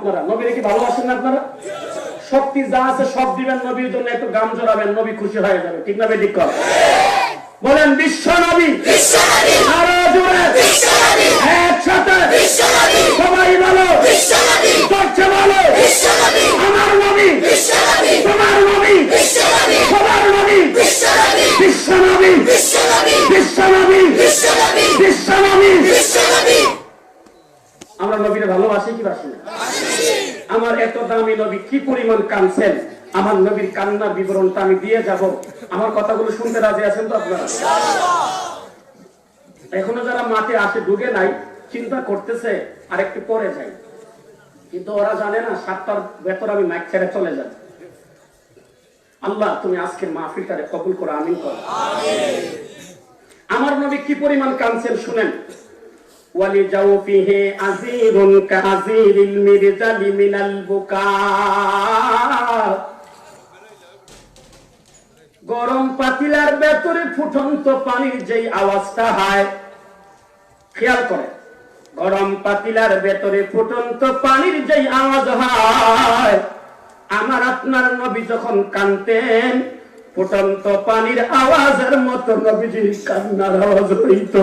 আপনারা? নবীকে কি ভালোবাসেন না আপনারা? শক্তি যা আছে সব দিবেন নবীর জন্য, একটু গাম জড়াবেন, নবী খুশি হয়ে যাবে। ঠিক না বেঠিক? বলেন বিশ্ব নবী, আরো জোরে একসাথে সবাই বলো, সবচেয়ে বলো আমার নবী, তোমার নবী, সবার নবী, বিশ্ব নবী, বিশ্ব নবী, বিশ্ব নবী। আমরা নবীরে ভালোবাসি কি বাসি না? আমার এত দামি নবী কি পরিমাণ কাঁদছেন, আমার নবীর কান্নার বিবরণটা আমি দিয়ে যাব। আমার কথাগুলো শুনতে রাজি আছেন তো আপনারা? এখনো যারা মাঠে আসে ঢুকে নাই, চিন্তা করতেছে আর একটু পরে যাই, কিন্তু ওরা জানে না 7টার ভেতর আমি মাইক ছেড়ে চলে যাব। আল্লাহ তুমি আজকের মাহফিলটারে কবুল করো, আমিন করো। আমার নবী কি পরিমাণ কাঁদছেন শুনেন। ওয়ালি জাওফিহি আজিরুন কাযিরিল মিরজালি মিনাল বুকা। গরম পাতিলার ভেতরে ফুটন্ত পানির যেই আওয়াজটা হয়, খেয়াল করে, গরম পাতিলার ভেতরে ফুটন্ত পানির যেই আওয়াজ হয়, আমার আপনার নবী যখন কাঁদতেন ফুটন্ত পানির আওয়াজের মতো নবীজির কান্নার আওয়াজ হইত।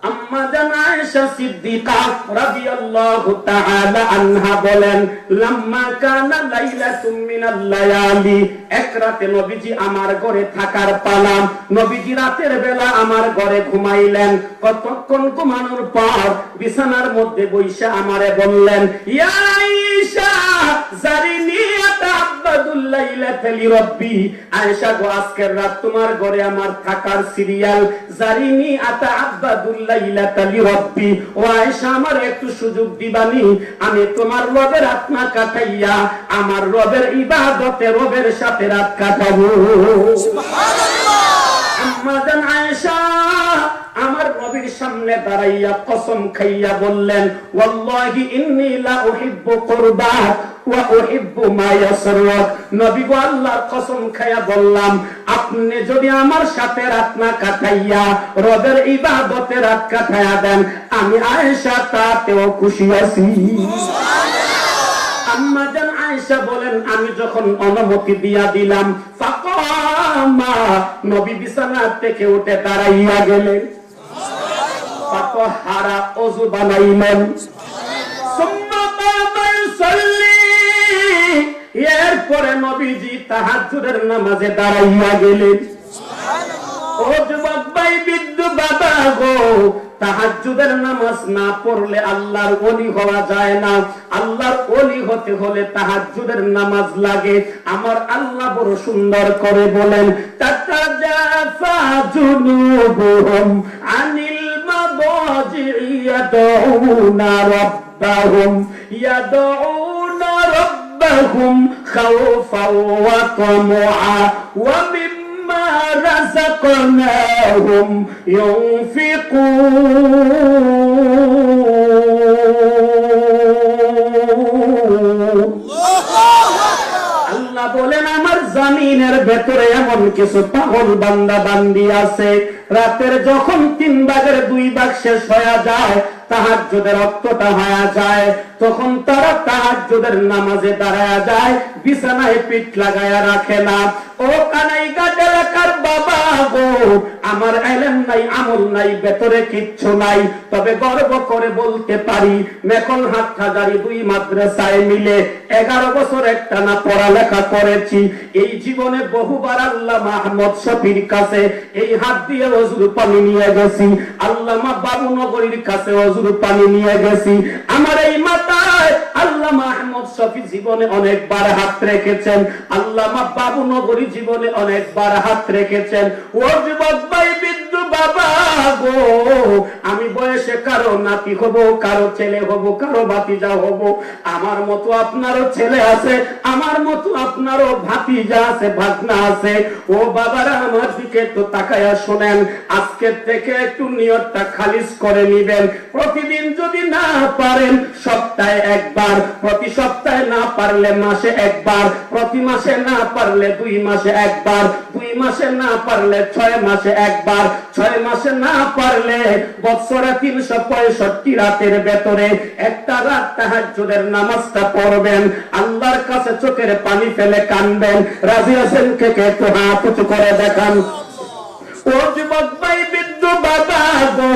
আম্মা জান আয়েশা সিদ্দিকা রাদিয়াল্লাহু তাআলা আনহা বলেন, লাম্মা কানা লাইলাতুম মিনাল লায়ালি, এক রাতে নবীজি আমার ঘরে থাকার পালা। নবীজি রাতের বেলা আমার ঘরে ঘুমাইলেন। কতক্ষণ ঘুমানোর পর বিছানার মধ্যে বইসা আমারে বললেন, ইয়া আয়েশা জারিনি আতাআব্বাদুল লাইলাতা লিরাব্বি। আয়েশা গো, আজকের রাত তোমার ঘরে আমার থাকার সিরিয়াল। জারিনি আতাআব্বাদুল লাইলাতা লিরাব্বি। ও আয়েশা, আমার একটু সুযোগ দিবানি, আমি তোমার রবের আত্মা কাটাইয়া আমার রবের ইবাদতে রবের সাথে রাত কাটাবো। সুবহানাল্লাহ। আম্মা জান আয়েশা আমার নবীর সামনে দাঁড়াইয়া কসম খাইয়া বললেন, ওয়াল্লাহি ইন্নী লা উহিব্বু কুরবাক ওয়া উহিব্বু মা ইয়াসরুক। নবী গো, আল্লাহর কসম খাইয়া বললাম, আপনি যদি আমার সাথে রাত না কাটাইয়া রবের ইবাদতে রাত কাটাইয়া দেন, আমি আয়েশা তাতেও খুশি আছি। সুবহানাল্লাহ। আম্মা জান আয়েশা বলেন, আমি যখন অনুমতি দিয়া দিলাম, ফাকামা, নবী বিছানা থেকে উঠে দাঁড়াইয়া গেলেন। ফাতাহারা, ওযু বানাইলেন। সুম্মা কামা ইউসাল্লি, এরপরে নবীজি তাহাজ্জুদের নামাজে দাঁড়াইয়া গেলেন। সুবহানাল্লাহ। ও যুবক ভাই, বৃদ্ধ বাবা গো, তাহাজ্জুদের নামাজ না পড়লে আল্লাহর ওলি হওয়া যায় না। আল্লাহর ওলি হতে হলে তাহাজ্জুদের নামাজ লাগে। আমার আল্লাহ বড় সুন্দর করে বলেন, তাতাজাফা জুনুবুহুম আনিল মাদাজি'i ইয়াদউনা রাব্বাহুম রাব্বাহুম খাওফাও ওয়া তামআ ওয়া মিম্মা রাযাকনাহুম ইউনফিকুন। আল্লাহ বলেন, আমার জমিনের ভেতরে এমন কিছু পাগল বান্দা বান্দি আছে, রাতের যখন 3 ভাগের 2 ভাগ শেষ হয়ে যায়, তাহাজ্জুদের রক্তটা হয়ে যায়, তখন তারা তাহাজ্জুদের নামাজে দাঁড়ায়া যায়, বিছানায় পিঠ লাগায়া রাখে না। ও কানাইঘাট এলাকার বাবা গো, আমার ইলম নাই, আমল নাই, ভেতরে কিচ্ছু নাই, তবে গর্ব করে বলতে পারি, মেকল হাটহাজারী 2 মাদ্রাসায় মিলে 11 বছর একটানা পড়ালেখা করেছি। এই জীবনে বহুবার আল্লামা আহমদ শফির কাছে এই হাত দিয়ে ওযুর পানি নিয়ে গেছি, আল্লামা বাবুনগরীর কাছে ওযুর পানি নিয়ে গেছি। আমার এই মাথায় আল্লামা আহমদ শফি জীবনে অনেকবার হাত রেখেছেন, আল্লামা বাবুনগরী জীবনে অনেকবার হাত রেখেছেন। ও যুবক ভাই, বৃদ্ধ বাবা গো, আমি বয়সে কারো নাতি হব, কারো ছেলে হব, কারো ভাতিজা হব। আমার মতো আপনারও ছেলে আছে, আমার মতো আপনারও ভাতিজা আছে, ভাগনা আছে। ও বাবারা, আমার দিকে একটু তাকায়া শোনেন, আজকের থেকে একটু নিয়তটা খালিস করে নিবেন। প্রতিদিন যদি না পারেন সপ্তাহে একবার, প্রতি সপ্তাহে না পারলে মাসে একবার, প্রতি মাসে না পারলে 2 মাসে একবার, 2 মাসে না পারলে 6 মাসে একবার, 6 মাসে না পারলে বছরে 365 রাতের ভেতরে একটা রাত তাহাজ্জুদের নামাজটা পড়বেন, আল্লাহর কাছে চোখের পানি ফেলে কাঁদবেন। রাজি আছেন? কে কে একটু হাত উঁচু করে দেখান। ও যুবক ভাই, বৃদ্ধ বাবা গো,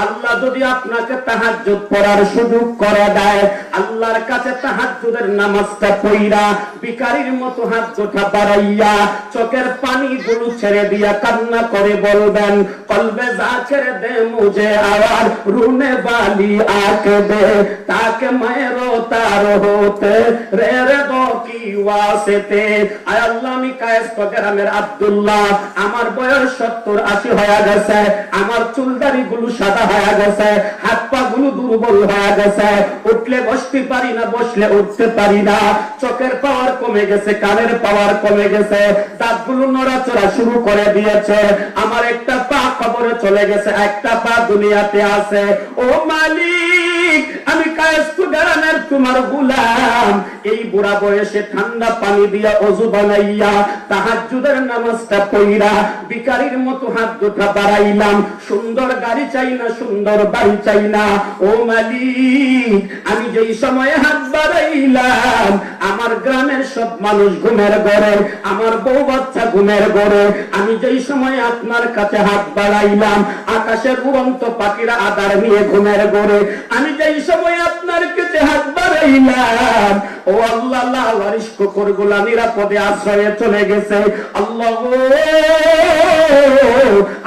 আল্লাহ যদি আপনাকে তাহাজ্জুদ পড়ার সুযোগ করে দেয়, আল্লাহর কাছে তাহাজ্জুদের নামাজটা পড়া ভিখারির মতো হাত দুটা বাড়াইয়া চোখের পানিগুলো ছেড়ে দিয়া কান্না করে বলবেন, কলবে জাকের দে মুঝে আওয়ার রুনে বালি আকে দে তাকে মেরো তার হতে রে রে দো কি ওয়াসিতে। আয় আল্লাহ, আমি কায়েস্ত গ্রামের আব্দুল্লাহ, আমার বয়স 70-80 হয়ে গেছে, আমার চুলদারি গুলো সাদা হয়ে গেছে, হাত পা গুলো দুর্বল হয়ে গেছে, উঠলে বসতে পারি না, বসলে উঠতে পারি না, চোখের পাওয়ার কমে গেছে, কানের পাওয়ার কমে গেছে, দাঁতগুলো নড়াচড়া শুরু করে দিয়েছে, আমার একটা পা কবরে চলে গেছে, একটা পা দুনিয়াতে আছে। ও মালিক, আমি কায়েস্ত গ্রামের তোমার গোলাম, এই বুড়া বয়সে ঠান্ডা পানি দিয়া ওযু বানাইয়া তাহাজ্জুদের নামাজটা পড়া ভিখারির মতো হাত দুটা বাড়াইলাম। সুন্দর গাড়ি চাই না, সুন্দর বাড়ি চাই না, ও মালিক, আমি যেই সময়ে হাত বাড়াইলাম আমার গ্রামের সব মানুষ ঘুমের ঘরে, আমার বউ বাচ্চা ঘুমের ঘরে, আমি যেই সময় আপনার কাছে হাত বাড়াইলাম আকাশের উড়ন্ত পাখিরা আদার নিয়ে ঘুমের ঘরে, আমি যেই সময় আপনার কাছে হাত বাড়াইলাম, ও আল্লাহ, লাওয়ারিশ কুকুরগুলা নিরাপদে আশ্রয়ে চলে গেছে। আল্লাহ গো,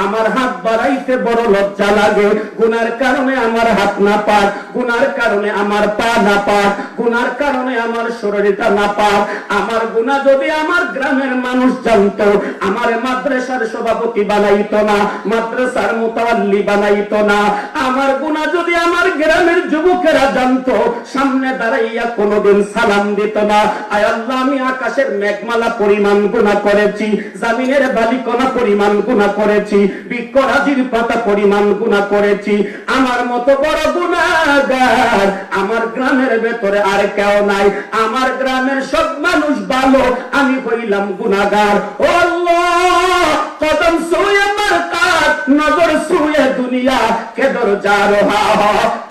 আমার হাত বাড়াইতে বড় লজ্জা লাগে, গুনার কারণে আমার হাত না পাক, গুনার কারণে আমার পা না পাক, গুনার কারণে আমার শরীরটা না পাক। আমার গুনাহ যদি আমার গ্রামের মানুষ জানতো, আমার মাদ্রাসার সভাপতি বানাইতো না, মাদ্রাসার মুতাওয়াল্লি বানাইতো না, আমার গুনাহ যদি আমার গ্রামের যুবকেরা জানতো, সামনে দাঁড়াইয়া কোনোদিন সালাম দিত না। আয় আল্লাহ, আমি আকাশের মেঘমালা পরিমাণ গুনাহ করেছি, জমিনের বালিকণা পরিমাণ গুনাহ করেছি, বৃক্ষরাজির পাতা পরিমাণ গুনাহ করেছি, আমার মতো বড় গুনাহগার আমার গ্রামের ভেতরে আর কেউ নাই, আমার গ্রামের সব মানুষ ভালো, আমি হইলাম গুনাহগার। ও আল্লাহ, কদম সুয়ে বরকাত, নজর সুয়ে দুনিয়া, কেদর যা রহা হ,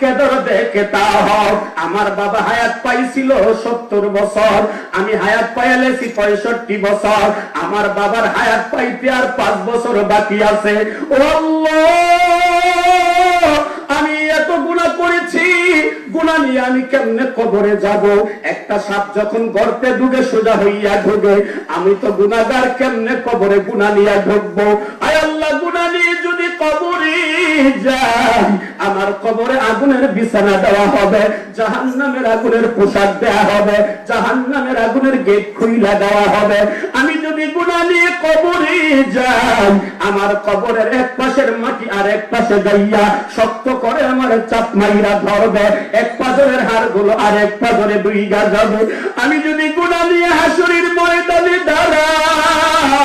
কেদর দেখতা হ। আমার বাবা হায়াত পাইছিল 70 বছর, আমি হায়াত পাইলেছি 65 বছর, আমার বাবার হায়াত পাইতে আর 5 বছর বাকি আছে। ও আল্লাহ, আমি এত গুনাহ করেছি, গুনাহ নিয়ে আমি কেমনে কবরে যাব? একটা সাপ যখন গর্তে ঢুকে সোজা হইয়া ঢুকে, আমি তো গুনাহগার, কেমনে কবরে গুনাহ নিয়ে ঢুকবো? আয় আল্লাহ, গুনাহ নিয়ে যদি কবরে যাই, আমার কবরে আগুনের বিছানা দেওয়া হবে, জাহান্নামের আগুনের পোশাক দেওয়া হবে, জাহান্নামের আগুনের গেট খুইলা দেওয়া হবে। আমি যদি গুনাহ নিয়ে কবরে যাই, আমার কবরের এক পাশের মাটি আর এক পাশে যাইয়া শক্ত করে আমার চাপ মাইরা ধরবে, এক পাজরের হাড়গুলো আর এক পাজরে দুইগা যাবে। আমি যদি গুনাহ নিয়ে হাসুরির ময়দানে দাঁড়াই,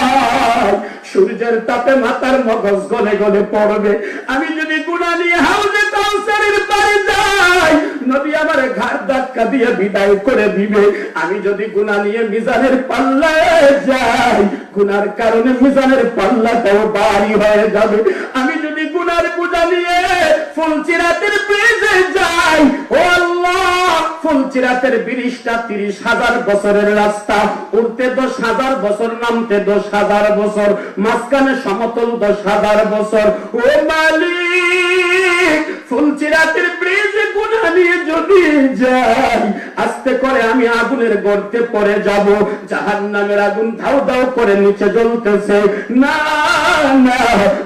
সূর্যের তাপে মাথার মগজ গলে গলে পড়বে। আমি যদি গুনাহ নিয়ে হাউজে কাউসারের পারে যাই, নবী আমার ঘাড় ধাক্কা দিয়ে বিদায় করে দিবে। আমি যদি গুনাহ নিয়ে মিজানের পাল্লায় যাই, গুনার কারণে মিজানের পাল্লাটাও ভারী হয়ে যাবে। আমি যদি গুনার বোঝা নিয়ে ফুলচিরাতের ব্রিজে যাই, ও আল্লাহ, ফুলচিরাতের ব্রিজটা 30,000 বছরের রাস্তা, উঠতে 10,000 বছর, নামতে 10,000 বছর, মাঝখানে সমতল 10,000 বছর। ও মালিক, ফুলচিরাতের ব্রিজে গুনাহ নিয়ে যদি যাই, আস্তে করে আমি আগুনের গর্তে পড়ে যাব, জাহান্নামের আগুন ধাউ ধাউ করে নিচে জ্বলতেছে। না না,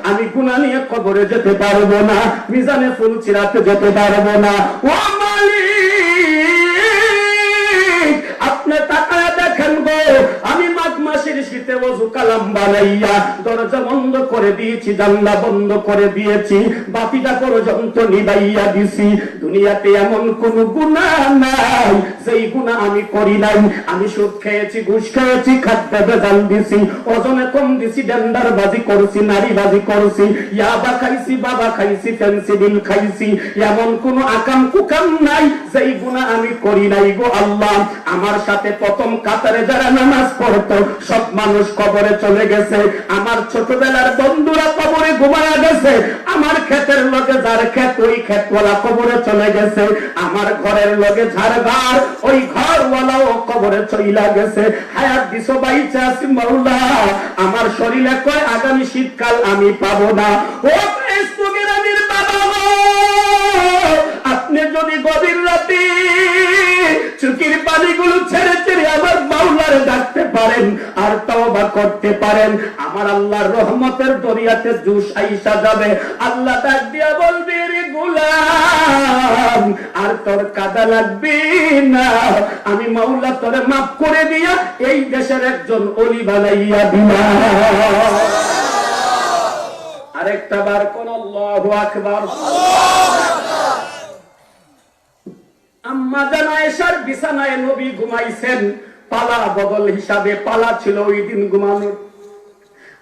আমি গুনাহ নিয়ে কবরে যেতে পারবো না, মিজানে ফুলচিরাতে যেতে পারবো না। ও মালিক, আপনি তাকায়া দেখেন গো, আমি মাঘ মাসের শীতে ওযু কালাম বানাইয়া দরজা বন্ধ করে দিয়েছি, জানলা বন্ধ করে দিয়েছি, বাতিটা পর্যন্ত নিভাইয়া দিছি। দুনিয়াতে এমন কোন গুনাহ নাই যেই গুনাহ আমি করি নাই। আমি সুদ খেয়েছি, ঘুষ খেয়েছি, খাদ্য বেজাল দিছি, ওজনে কম দিছি, ডেন্ডারবাজি করছি, নারীবাজি করছি, ইয়াবা খাইছি, বাবা খাইছি, ফেন্সিডিল খাইছি, এমন কোন আকাম কুকাম নাই যেই গুনাহ আমি করি নাই গো আল্লাহ। আমার সাথে প্রথম কাতারে যারা নামাজ পড়তো সব মানুষ কবরে কবরে চলে গেছে, আমার ছোটবেলার বন্ধুরা কবরে ঘুমায়া গেছে, আমার ক্ষেতের লগে যার ক্ষেত ওই ক্ষেতওয়ালা কবরে চলে গেছে, আমার ঘরের লগে যার ঘর ওই ঘরওয়ালাও কবরে চইলা গেছে। হায়াত দিছো বাইচা আছি মাওলা, আমার শরীরে কয় আগামী শীতকাল আমি পাবো না। ও ফেসবুকের আমির বাবা, আপনি যদি গভীর রাতে চোখের পানিগুলো ছেড়ে ছেড়ে আমার মাওলারে ডাকতে পারেন আর তওবা করতে পারেন, আমার আল্লাহর রহমতের দরিয়াতে জুস আইসা যাবে। আল্লাহ ডাক দিয়া বলবে, রে গোলাম আর তোর কাদা লাগবে না, আমি মাওলা তোরে মাফ করে দিয়া এই দেশের একজন ওলি বানাইয়া দিলাম। আরেকটা বার কোন আল্লাহু আকবার। আম্মা জান আয়েশার বিছানায় নবী ঘুমাইছেন, পালা বদল হিসাবে পালা ছিল ওই দিন ঘুমানোর।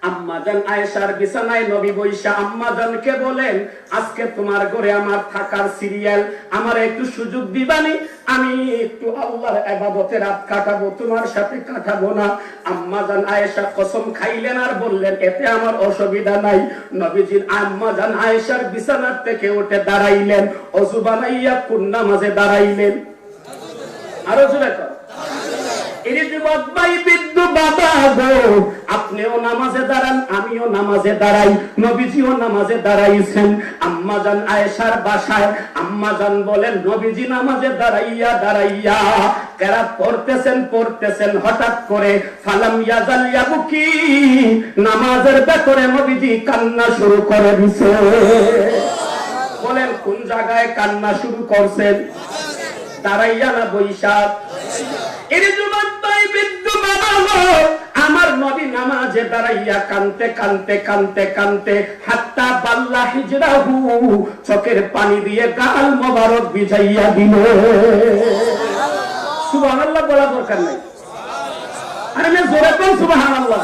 আম্মা জান আয়েশার বিছানায় নবী বৈশা আম্মা জানকে বলেন, আজকে তোমার ঘরে আমার থাকার সিরিয়াল, আমার একটু সুযোগ দিবানি, আমি একটু আল্লাহর ইবাদতে রাত কাটাবো, তোমার সাথে কাটাবো না। আম্মা জান আয়েশা কসম খাইলেন আর বললেন, এতে আমার অসুবিধা নাই। নবীজি আম্মা জান আয়েশার বিছানার থেকে উঠে দাঁড়াইলেন, ওযু বানাইয়া কোন নামাজে দাঁড়াইলেন? আরো জোরে কর। আপনিও নামাজে দাঁড়ান, আমিও নামাজে দাঁড়াই, নবীজিও নামাজে দাঁড়াইছেন। আম্মা জান আয়েশার বাসায় আম্মা জান বলেন, নবীজি নামাজে দাঁড়াইয়া দাঁড়াইয়া কেরাত পড়তেছেন, হঠাৎ করে ফালাম ইয়াজাল ইয়াবকি, নামাজের ভেতরে নবীজি কান্না শুরু করে দিছে। বলেন কোন জায়গায় কান্না শুরু করছেন? দাঁড়াইয়া না বৈশা? আমার নবী নামাজে দাঁড়াইয়া কানতে কানতে কানতে কানতে হাত্তা বাল্লা হিজরাহু, চোখের পানি দিয়ে গাল মোবারক ভিজাইয়া দিল। সুবহানাল্লাহ বলা দরকার নাই, আরে আমি জোরে কোন সুবহানাল্লাহ।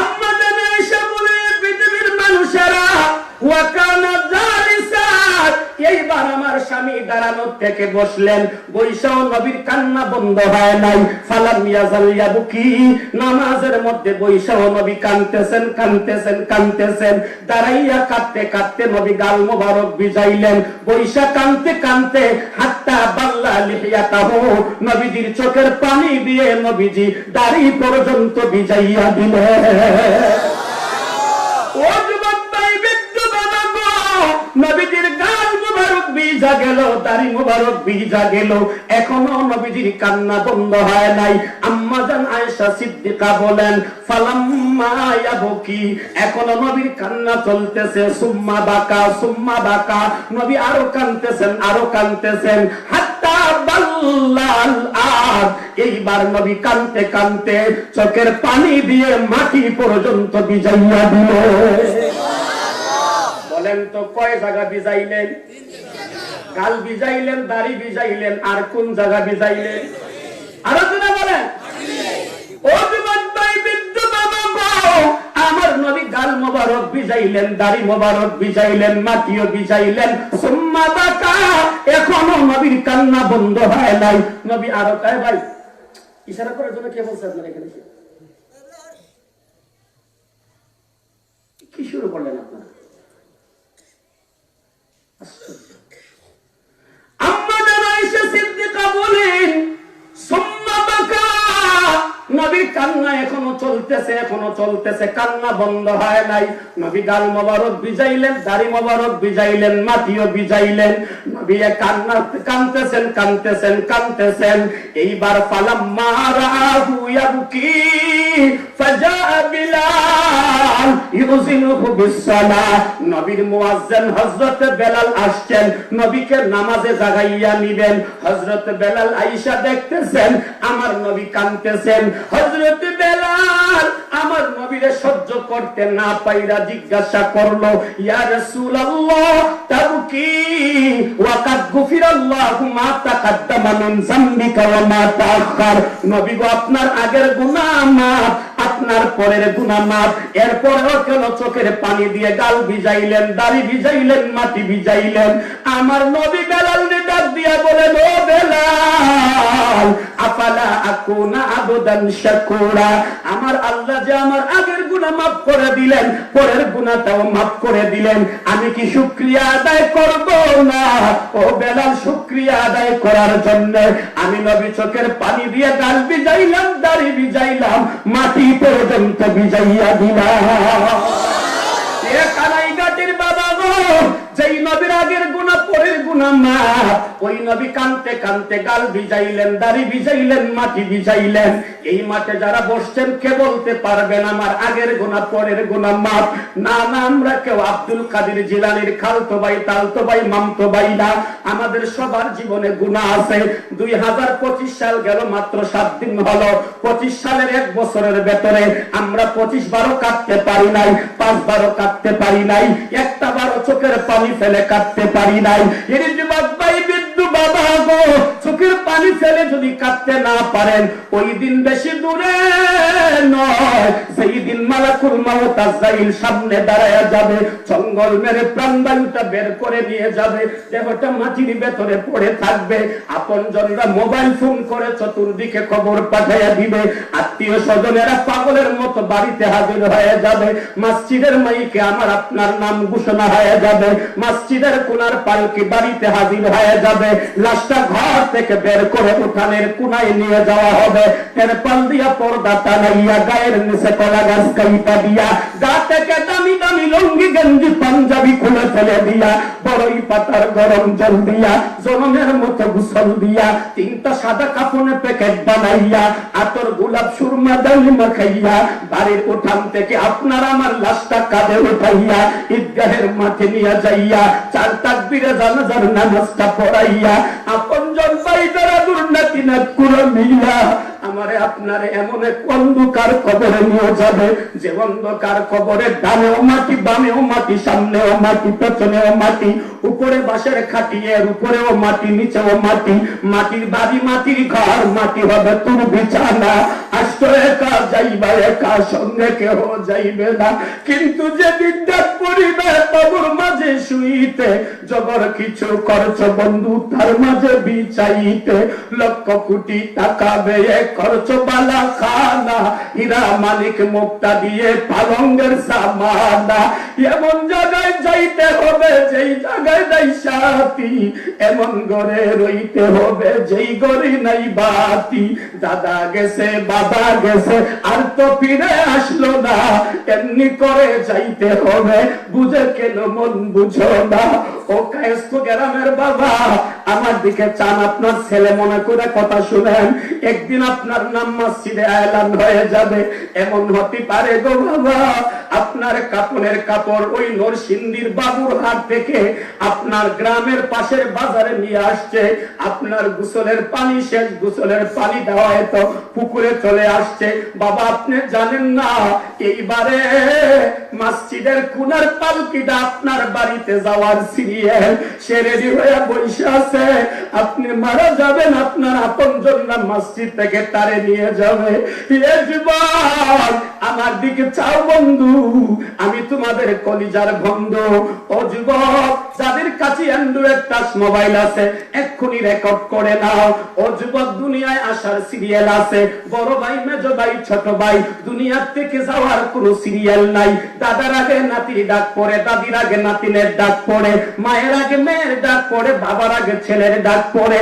আম্মা জান আয়েশা বলে, পৃথিবীর মানুষেরা ওয়াকানা জালিসাত, এইবার আমার স্বামী দাঁড়ানোর থেকে বসলেন, বৈশাও নবীর কান্না বন্ধ হয় নাই। ফালাম ইয়াজাল ইয়াবকি, নামাজের মধ্যে বৈশাও নবী কাঁদতেছেন কাঁদতেছেন কাঁদতেছেন, দাঁড়াইয়া কাঁদতে কাঁদতে নবী গাল মোবারক ভিজাইলেন। বৈশা কাঁদতে কাঁদতে হাত্তা বাল্লা লিহিয়াতাহু, নবীজির চোখের পানি দিয়ে নবীজি দাড়ি পর্যন্ত ভিজাইয়া দিলেন। ও যুবক ভাই, বিদ্যু বাবা গো, নবীজির গাল মোবারক ভিজা গেল, দাড়ি মোবারক ভিজা গেল, এখনো নবীজির কান্না বন্ধ হয় নাই। আম্মা জান আয়েশা সিদ্দিকা বলেন, ফালাম্মা ইয়াবকি, এখনো নবীর কান্না চলতেছে। সুম্মা বাকা, নবী আরো কাঁদতেছেন আরো কাঁদতেছেন, হাত্তা বাল্লাল আরদ, এইবার নবী কাঁদতে কাঁদতে চোখের পানি দিয়ে মাটি পর্যন্ত ভিজাইয়া দিল। বলেন তো কয় জায়গা ভিজাইলেন? গাল ভিজাইলেন, দাড়ি ভিজাইলেন, আর কোন জায়গা ভিজাইলেন? আরো জোরে বলেন। ও যুবক ভাই, বৃদ্ধ বাবা গো, আমার নবী গাল মোবারক ভিজাইলেন, দাড়ি মোবারক ভিজাইলেন, মাটিও ভিজাইলেন। সুম্মা বাকা, এখনো নবীর কান্না বন্ধ হয় নাই। নবী আরো কয়, ভাই ইশারা করার জন্য কে বলছে আপনার এখানে? কি শুরু করলেন আপনারা? আম্মা জান আয়েশা সিদ্দিকা বলেন, সুম্মা বাকা, নবীর কান্না এখনো চলতেছে, কান্না বন্ধ হয় নাই। নবী গাল মোবারক ভিজাইলেন, দাড়ি মোবারক ভিজাইলেন, মাটিও ভিজাইলেন। নবী কাঁদতেছেন। এইবার ফালাম্মা রাহু ইয়াবকি ফাজা বিলাল ইউযিনুহু বিসসালাহ, নবীর মুয়াজ্জিন হযরত বেলাল আসছেন, নবীকে নামাজে জাগাইয়া নিবেন। হযরত বেলাল আয়েশা দেখতেছেন আমার নবী কাঁদতেছেন। হযরত বেলাল আমার নবীরে সহ্য করতে না পাইরা জিজ্ঞাসা করলো, ইয়া রাসূলুল্লাহ তাবকি ওয়া কাদ গুফিরাল্লাহু মা তাকাদ্দামা মিন যামবিকা ওয়া মা তাআখার, নবী গো আপনার আগের গুনাহ মাফ, আপনার পরের গুনাহ মাফ, এরপরেও কেন চোখের পানি দিয়ে গাল ভিজাইলেন, দাড়ি ভিজাইলেন, মাটি ভিজাইলেন? আমার নবী বেলালকে ডাক দিয়া বলেন, ও বেলাল, আফালা আকুনা আবদান শাকুরা, আমার আল্লাহ যে আমার আগের গুনাহ মাফ করে দিলেন, পরের গুনাহটাও মাফ করে দিলেন, আমি কি শুকরিয়া আদায় করব না? ও বেলাল, শুকরিয়া আদায় করার জন্য আমি নবী চোখের পানি দিয়ে গাল ভিজাইলাম, দাড়ি ভিজাইলাম, মাটি পর্যন্ত ভিজাইয়া দিলাম। এ কানাই গাটির বাবা গো, যেই নবীর আগের গুনাহ পরের গুনাহ মাফ, ওই নবী কানতে কানতে গাল ভিজাইলেন, দাড়ি ভিজাইলেন, মাটি ভিজাইলেন। এই মাঠে যারা বসছেন কে বলতে পারবেন আমার আগের গুনাহ পরের গুনাহ মাফ? না না, আমরা কেউ আব্দুল কাদের জিলানীর খালতো ভাই, তালতো ভাই, মামতো ভাই না। আমাদের সবার জীবনে গুনাহ আছে। 2025 সাল গেল, মাত্র 7 দিন হলো। 25 সালের 1 বছরের ভেতরে আমরা 25 বারও কাটতে পারি নাই, 5 বারও কাটতে পারি নাই, একটা বারও চোখের পানি ফেলে কাটতে পারি নাই। এর যুবক ভাই, বিদ্যু বাবা গো, চোখের পানি ফেলে যদি কাটতে না পারেন, ওই দিন বেশি দূরে নয়, সেই দিন মালাকুল মাউত আজরাইল সামনে দাঁড়ায়া যাবে, জঙ্গল মেরে প্রাণবায়ুটা বের করে নিয়ে যাবে, দেহটা মাটির ভেতরে পড়ে থাকবে। আপনজনরা মোবাইল ফোন করে চতুর্দিকে খবর পাঠাইয়া দিবে, আত্মীয় স্বজনেরা পাগলের মতো বাড়িতে হাজির হয়ে যাবে, মসজিদের মাইকে আমার আপনার নাম ঘোষণা হয়ে যাবে, মসজিদের কোনার পালকি বাড়িতে হাজির হয়ে যাবে, লাশটা ঘর থেকে বের করে উঠানের কোনায় নিয়ে যাওয়া হবে, তেরপাল দিয়া পর্দা টানাইয়া গায়ের নিচে কলা গাছ কাইটা দিয়া, গা থেকে দামি দামি লুঙ্গি গেঞ্জি পাঞ্জাবি খুলে ফেলে দিয়া, বড়ই পাতার গরম জল দিয়া, জনমের মতো গোসল দিয়া, 3টা সাদা কাপড়ে প্যাকেট বানাইয়া, আতর গোলাপ সুরমা দালি মাখাইয়া, বাড়ির উঠান থেকে আপনার আমার লাশটা কাঁধে উঠাইয়া ঈদগাহের মাঠে নিয়ে যাইয়া 4 তাকবীরে জানাজার নামাজটা পড়াইয়া, আপনজন ভাইদারা দুর্নাতি না কুরমিয়া আমারে আপনারে এমন এক অন্ধকার কবরে নিয়ে যাবে, যে অন্ধকার কবরে ডানেও মাটি, বামেও মাটি, সামনেও মাটি, পেছনেও মাটি, উপরে বাঁশের খাটি, এর উপরেও মাটি, নিচেও মাটি, মাটির বাড়ি, মাটির ঘর, মাটি হবে তোর বিছানা। আসতো একা, যাইবা একা, সঙ্গে কেহ যাইবে না, কিন্তু যেদিন ডাক পড়িবে তবুর মাঝে শুইতে, জবর কিছু খরচ বন্ধু তার মাঝে বিছাইতে, লক্ষ কোটি টাকা ব্যয়ে খরচ বালা খানা, হীরা মালিক মুক্তা দিয়ে পালঙ্গের সামানা, এমন জায়গায় যাইতে হবে যেই জায়গায় নাই সাথী, এমন ঘরে রইতে হবে যেই ঘরে নাই বাতি, দাদা গেছে বাবা গেছে আর তো ফিরে আসলো না, এমনি করে যাইতে হবে, বুঝে কেন মন বুঝো না। ও কায়েস্ত গ্রামের বাবা, আমার দিকে চান, আপনার ছেলে মনে করে কথা শুনেন, একদিন আপনার নাম মসজিদে এলান হয়ে যাবে, এমন হতে পারে গো বাবা, আপনার কাপড়ের কাপড় ওই নরসিংদীর বাবুর হাট থেকে আপনার গ্রামের পাশের বাজারে নিয়ে আসছে, আপনার গোসলের পানি শেষ, গোসলের পানি দেওয়া হয়তো পুকুরে চলে আসছে, বাবা আপনি জানেন না এইবারে মসজিদের কোনার পালকিটা আপনার বাড়িতে যাওয়ার সিরিয়াল, সে রেডি হয়ে বসে আছে, আপনি মারা যাবেন, আপনার আপনজনরা মসজিদ থেকে তারে নিয়ে যাবে। এ যুবক আমার দিকে চাও বন্ধু, আমি তোমাদের কলিজার বন্ধু। ও যুবক, যাদের কাছে অ্যান্ড্রয়েড টাচ মোবাইল আছে এক্ষুনি রেকর্ড করে নাও। ও যুবক, দুনিয়ায় আসার সিরিয়াল আছে, বড় ভাই, মেজো ভাই, ছোট ভাই, দুনিয়ার থেকে যাওয়ার কোনো সিরিয়াল নাই। দাদার আগে নাতির ডাক পড়ে, দাদির আগে নাতিনের ডাক পড়ে, মায়ের আগে মেয়ের ডাক পড়ে, বাবার আগে ছেলের ডাক পড়ে।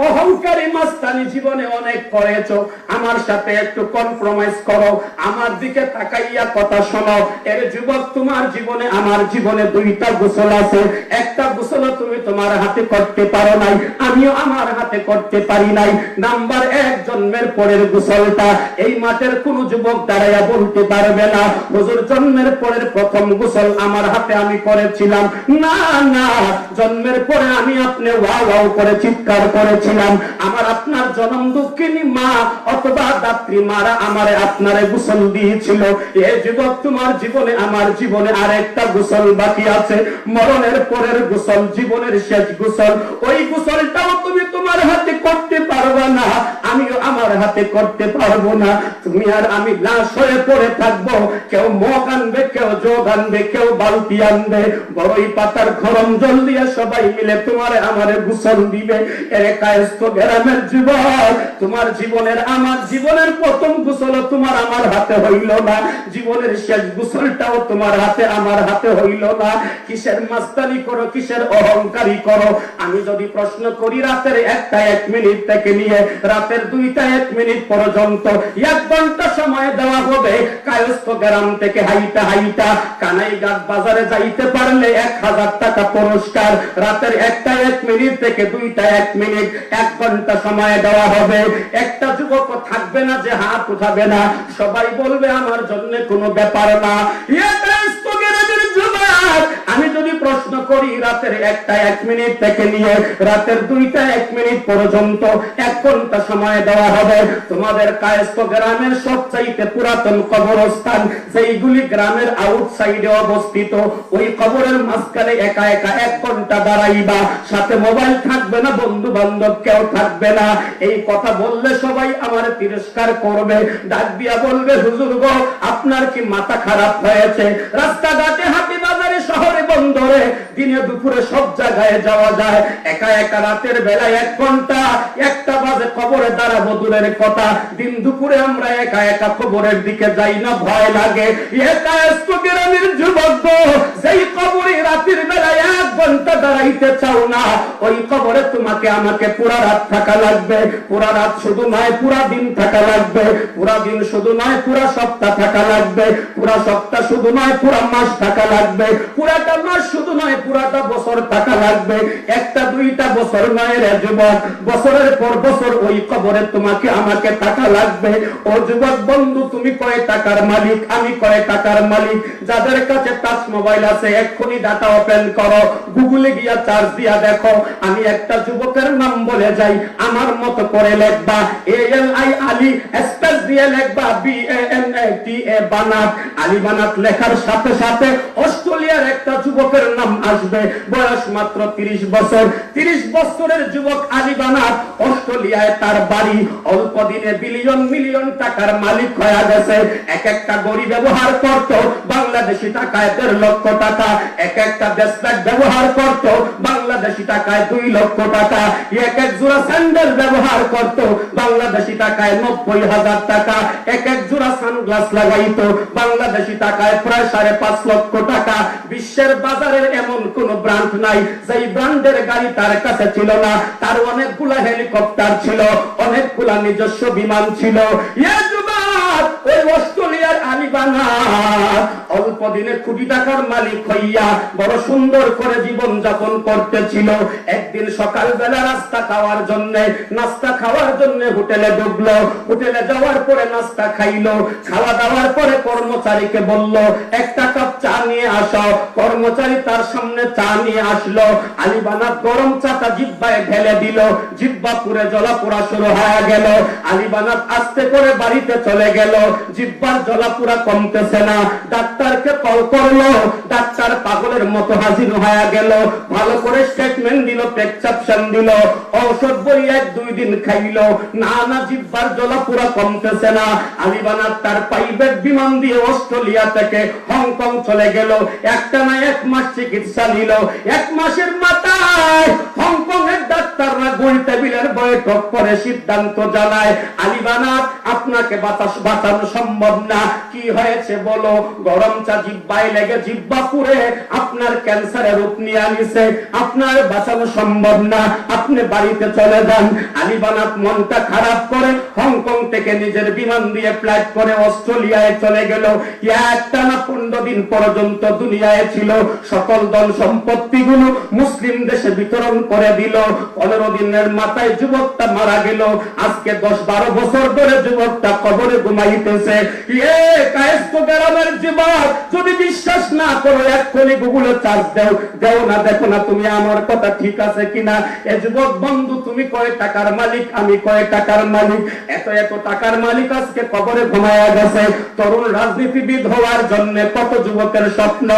অহংকারী মাস্তানি জীবনে অনেক করেছো, আমার সাথে একটু কম্প্রোমাইজ করো, আমার দিকে তাকাইয়া কথা শোনো। এর যুবক, তোমার জীবনে আমার জীবনে 2টা গোসল আছে, একটা গোসল তুমি তোমার হাতে করতে পারো নাই, আমিও আমার হাতে করতে পারি নাই। নাম্বার 1, জন্মের পরের গোসলটা এই মাঠের কোন যুবক দাঁড়াইয়া বলতে পারবে না হুজুর জন্মের পরের প্রথম গোসল আমার হাতে আমি করেছিলাম। না না, জন্মের পরে আমি আপনি ওয়াও ওয়াও করে চিৎকার করেছিলাম, আমার আপনার জনম দুঃখিনী মা অথবা দাত্রী মারা আমারে আপনারে গোসল দিয়েছিল। এ যুবক, তোমার জীবনে আমার জীবনে আরেকটা গোসল বাকি আছে, মরণের পরের গোসল, জীবনের শেষ গোসল। ওই গোসলটাও তুমি তোমার হাতে করতে পারবে না, আমিও আমার হাতে করতে পারবো না। তুমি আর আমি লাশ হয়ে পড়ে থাকবো, কেউ মগ আনবে, কেউ যোগ আনবে, কেউ বালতি আনবে, বড়ই পাতার গরম জল দিয়ে সবাই মিলে তোমারে আমারে গোসল দিবে। এর কায়স্থ গ্রামের যুবক, তোমার জীবনের আমার জীবনের প্রথম গোসল তোমার আমার হাতে হইল না, জীবনের শেষ গোসলটাও তোমার হাতে আমার হাতে হইল না। কিসের মাস্তানি করো, কিসের অহংকারী করো? আমি যদি প্রশ্ন করি রাতের 1টা 1 মিনিট থেকে নিয়ে রাতের 2টা 1 মিনিট পর্যন্ত 1 ঘন্টা সময় দেওয়া হবে, কায়স্থ গ্রাম থেকে হাইটা হাইটা কানাইঘাট বাজারে যাইতে পারলে 1000 টাকা পুরস্কার। রাতের 1টা 1 মিনিট থেকে 2টা 1 মিনিট 1 ঘন্টা সময় দেওয়া হবে। একটা যুবক থাকবে না যে হাত উঠাবে না, সবাই বলবে আমার জন্য কোনো ব্যাপার না। আমি যদি প্রশ্ন করি রাতের 1টা 1 মিনিট থেকে নিয়ে রাতের 2টা 1 মিনিট পর্যন্ত 1 ঘন্টা সময় দেওয়া হবে, তোমাদের কায়স্থ গ্রামের সবচাইতে পুরাতন কবরস্থান যেইগুলি গ্রামের আউটসাইডে অবস্থিত, ওই কবরের মাঝখানে একা একা 1 ঘন্টা দাঁড়াইবা, সাথে মোবাইল থাকবে না, বন্ধু বান্ধব কেউ থাকবে না। এই কথা বললে সবাই আমার তিরস্কার করবে, ডাক দিয়া বলবে হুজুর গো আপনার কি মাথা খারাপ হয়েছে? রাস্তাঘাটে হাতি বাজারে শহরে বন্দরে দিনে দুপুরে সব জায়গায় যাওয়া যায়, একা একা রাতের বেলায় 1 ঘন্টা 1টা বাজে কবরে দাঁড়াবো দূরের কথা, দিন দুপুরে আমরা একা একা কবরের দিকে যাই না, ভয় লাগে। কায়স্থ গ্রামের যুবক যেই কবরে রাতের বেলায় 1 ঘন্টা দাঁড়াইতে চাও না, ওই কবরে তোমাকে আমাকে পুরা রাত থাকা লাগবে। পুরা রাত শুধু নয়, পুরা দিন থাকা লাগবে। পুরা দিন শুধু নয়, পুরা সপ্তাহ থাকা লাগবে। পুরা সপ্তাহ শুধু নয়, পুরা মাস থাকা লাগবে। পুরাটা মাস শুধু নয়, পুরাটা বছর থাকা লাগবে। 1টা 2টা বছর নয় রে যুবক, বছরের পর বছর ওই কবরে তোমাকে আমাকে থাকা লাগবে। ও যুবক বন্ধু, তুমি কয় টাকার মালিক, আমি কয় টাকার মালিক? যাদের কাছে টাচ মোবাইল আছে এক্ষুনি ডাটা ওপেন করো, গুগলে গিয়া চার্জ দিয়া দেখো। আমি একটা যুবকের নাম বলে যাই, আমার মতো করে লিখবা ALI আলী, স্পেস দিয়ে লিখবা BANATA বানাত। আলী বানাত লেখার সাথে সাথে অস্ট্রেলিয়ার একটা যুবকের নাম আসবে, বয়স মাত্র 30 বছর। 30 বছরের যুবক আলী বানাত, অস্ট্রেলিয়ায় তার বাড়ি, অল্প দিনে বিলিয়ন মিলিয়ন টাকার মালিক হয়ে গেছে। এক একটা গড়ি ব্যবহার করত বাংলাদেশি টাকায় 1.5 লক্ষ টাকা, এক একটা ব্রেসলেট ব্যবহার করত বাংলাদেশি টাকায় 2 লক্ষ টাকা, এক এক জোড়া স্যান্ডেল ব্যবহার করত বাংলাদেশি টাকায় 90,000 টাকা, এক এক জোড়া সানগ্লাস লাগাইতো বাংলাদেশি টাকায় প্রায় 5.5 লক্ষ টাকা। বিশ্বের বাজারের এমন কোন ব্র্যান্ড নাই যেই ব্র্যান্ডের গাড়ি তার কাছে ছিল না। তার অনেকগুলা হেলিকপ্টার ছিল, অনেকগুলা নিজস্ব বিমান ছিল। ওই অস্ট্রেলিয়ার আলী বানাত অল্প দিনে কোটি টাকার মালিক হইয়া বড় সুন্দর করে জীবন যাপন করতেছিল। একদিন সকালবেলা নাস্তা খাওয়ার জন্য হোটেলে ঢুকলো। হোটেলে যাওয়ার পরে নাস্তা খাইলো, খাওয়া দাওয়ার পরে কর্মচারীকে বলল 1টা কাপ চা নিয়ে আসো। কর্মচারী তার সামনে চা নিয়ে আসলো। আলী বানাত গরম চাটা জিহ্বায় ঢেলে দিল, জিহ্বা পুরে জ্বলা পোড়া শুরু হয়ে গেল। আলী বানাত আস্তে করে বাড়িতে চলে গেল, জিহ্বার জ্বলা পোড়া কমতেছে না। ডাক্তারকে কল করলো, ডাক্তার পাগলের মতো হাজির হয়ে গেল, ভালো করে স্টেটমেন্ট দিল, প্রেসক্রিপশন দিল, ঔষধ বই 1-2 দিন খাইলো, না জিহ্বার জ্বলা পোড়া কমতেছে না। আলী বানাত তার প্রাইভেট বিমান দিয়ে অস্ট্রেলিয়া থেকে হংকং চলে গেল। একটা না 1 মাস চিকিৎসা নিল। 1 মাসের মাথায় হংকং এর ডাক্তাররা গোল টেবিলের বৈঠক করে সিদ্ধান্ত জানায়, আলী বানাত আপনাকে বাঁচানো সম্ভব না। কি হয়েছে বলো? গরম চা জিহ্বায় লেগে জিহ্বা পুড়ে আপনার ক্যান্সারের রূপ নিয়ে আনিছে, আপনার বাঁচানো সম্ভব না, আপনি বাড়িতে চলে যান। আলী বানাত মনটা খারাপ করে হংকং থেকে নিজের বিমান দিয়ে ফ্লাইট করে অস্ট্রেলিয়ায় চলে গেল। একটানা 15 দিন পর্যন্ত দুনিয়ায় ছিল, সকল ধন সম্পত্তি গুলো মুসলিম দেশে বিতরণ করে দিল। 15 দিনের মাথায় যুবকটা মারা গেল। আজকে 10-12 বছর ধরে যুবকটা কবরে ঘুমাইতেছে। কায়স্থ গ্রামের যুবক, যদি বিশ্বাস না করো এক্ষুনি গুগলে চার্জ দেও না, দেখো না তুমি আমার কথা ঠিক আছে কিনা। এ যুবক বন্ধু, তুমি কয় টাকার মালিক, আমি কয় টাকার মালিক? এত টাকার মালিক আজকে কবরে ঘুমায়া গেছে। তরুণ রাজনীতিবিদ হওয়ার জন্য কত যুবকের স্বপ্ন।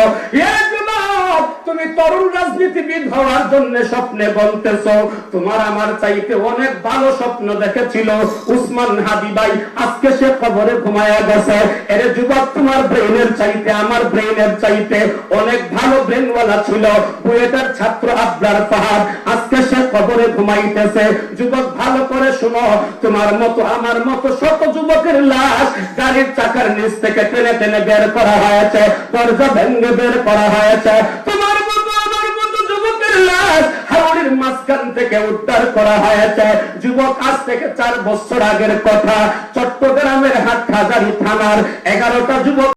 তুমি তরুণ রাজনীতিবিদ হওয়ার জন্য স্বপ্নে বলতেছো, তোমার আমার চাইতে অনেক ভালো স্বপ্ন দেখেছিল উসমান হাদি ভাই, আজকে সে কবরে ঘুমায়া গেছে। এর যুবক, তোমার ব্রেইনের চাইতে আমার ব্রেইনের চাইতে অনেক ভালো ব্রেইনওয়ালা ছিল বুয়েটের ছাত্র আবরার ফাহাদ, আজকে সে কবরে ঘুমাইতেছে। যুবক, ভালো করে শুনো, তোমার মতো আমার মতো শত যুবকের লাশ গাড়ির চাকার নিচ থেকে টেনে টেনে বের করা হয়েছে, দরজা ভেঙে বের করা হয়েছে। তোমার মতো আমার মতো যুবকের লাশ হাওড়ির মাঝখান থেকে উদ্ধার করা হয়েছে। যুবক, আজ থেকে 4 বছর আগের কথা, চট্টগ্রামের হাটহাজারী থানার 11টা যুবক